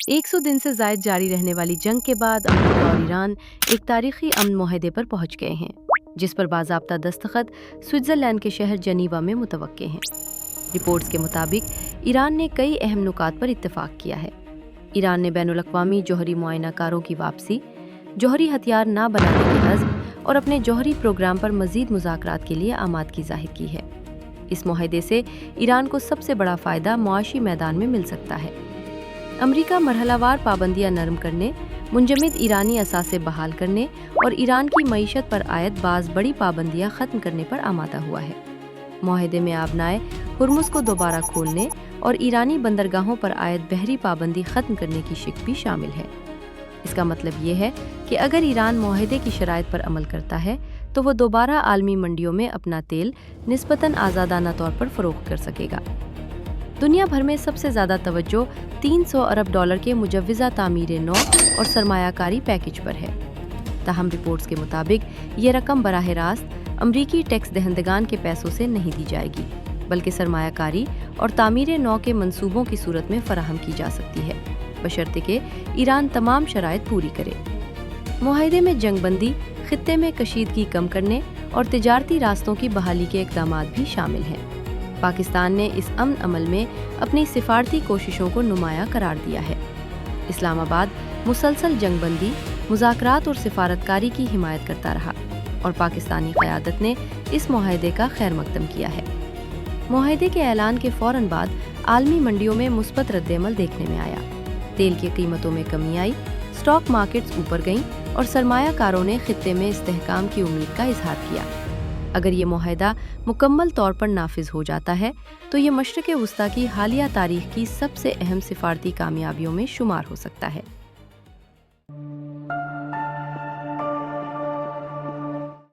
100 दिन से जायद जारी रहने वाली जंग के बाद अमेरिका और ईरान एक तारीखी अमन मुआहदे पर पहुंच गए हैं, जिस पर बाज़ाब्ता दस्तखत स्विट्ज़रलैंड के शहर जनीवा में मुतवक्के हैं। रिपोर्ट्स के मुताबिक ईरान ने कई अहम नुकात पर इत्तेफाक किया है। ईरान ने बैनुल-अक़वामी जौहरी मुआयनाकारों की वापसी, जौहरी हथियार ना बनाने के अज़्म और अपने जौहरी प्रोग्राम पर मज़ीद मुज़ाकरात के लिए आमादगी ज़ाहिर की है। इस मुआहदे से ईरान को सबसे बड़ा फ़ायदा मुआशी मैदान में मिल सकता है। अमरीका मरहलावार पाबंदियां नरम करने, मुंजमद ईरानी असासे बहाल करने और ईरान की मईशत पर आयद बाज़ बड़ी पाबंदियां ख़त्म करने पर आमादा हुआ है। मुआहदे में आबनाए हुर्मुज़ को दोबारा खोलने और ईरानी बंदरगाहों पर आयद बहरी पाबंदी ख़त्म करने की शिक भी शामिल है। इसका मतलब ये है कि अगर ईरान मुआहदे की शराइत पर अमल करता है तो वो दोबारा आलमी मंडियों में अपना तेल निस्बतन आज़ादाना तौर पर फ़रोख्त कर सकेगा। दुनिया भर में सबसे ज़्यादा तवज्जो 300 अरब डॉलर के मुजव्वज़ा तामीर नौ और सरमायाकारी पैकेज पर है। ताहम रिपोर्ट्स के मुताबिक ये रकम बराह रास्त अमरीकी टैक्स दहंदगान के पैसों से नहीं दी जाएगी, बल्कि सरमायाकारी और तामीर नौ के मंसूबों की सूरत में फराहम की जा सकती है, बशर्ते कि ईरान तमाम शराइत पूरी करे। मुआहदे में जंगबंदी, खित्ते में कशीदगी कम करने और तिजारती रास्तों की बहाली के इक़दामात भी शामिल हैं। पाकिस्तान ने इस अमन अमल में अपनी सिफारती कोशिशों को नुमाया करार दिया है। इस्लामाबाद मुसलसल जंगबंदी, मुज़ाकरात और सिफारतकारी की हिमायत करता रहा और पाकिस्तानी क़यादत ने इस मुआहदे का खैर मकदम किया है। मुआहदे के ऐलान के फ़ौरन बाद आलमी मंडियों में मुस्बत रद्द-ए-अमल देखने में आया। तेल की कीमतों में कमी आई, स्टॉक मार्केट्स ऊपर गईं और सरमायाकारों ने खित्ते में इस्तेहकाम की उम्मीद का इजहार किया। अगर ये मुआहदा मुकम्मल तौर पर नाफिज हो जाता है तो ये मशरिक़ वस्ता की हालिया तारीख की सबसे अहम सिफारती कामयाबियों में शुमार हो सकता है।